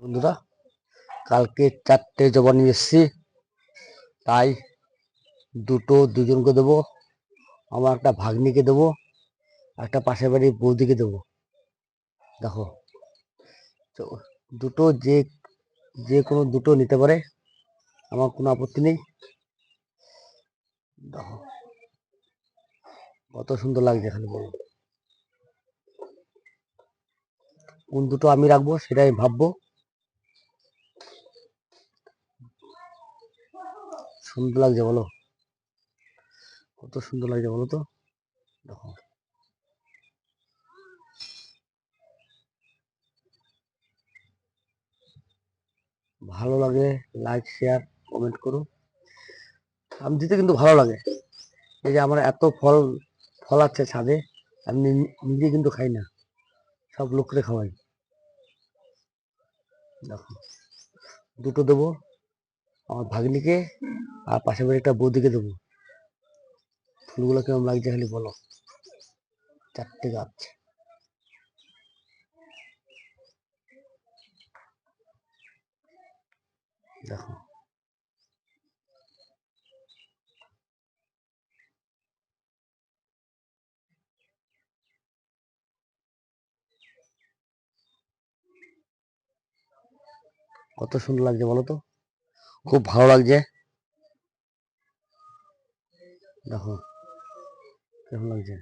বন্ধুরা, কালকে 4টে জবা নিয়ে এসেছি, তাই দুজনকে দেবো, আমার একটা ভাগ্নিকে দেবো, একটা পাশের বাড়ির বৌদিকে দেবো। দেখো, তো দুটো যে কোনো দুটো নিতে পারে, আমার কোনো আপত্তি নেই। দেখো কত সুন্দর লাগছে, খালি বলো কোন দুটো আমি রাখবো সেটাই ভাববো। সুন্দর লাগছে বলো, কত সুন্দর লাগছে বলো তো। দেখো ভালো লাগে, লাইক শেয়ার কমেন্ট করো। আমি দিতে কিন্তু ভালো লাগে। এই যে আমার এত ফল আছে ছাদে, আমি নিজে কিন্তু খাই না, সব লোককে খাওয়াই। দেখো দুটো দেবো আমার ভাগ্নিকে, আর পাশের বাড়ি একটা বৌদিকে দেবো। ফুলগুলো কেমন লাগছে খালি বলো, 4টে গাছ। দেখো কত সুন্দর লাগছে বলো তো, খুব ভালো লাগছে। দেখো কেমন লাগছে।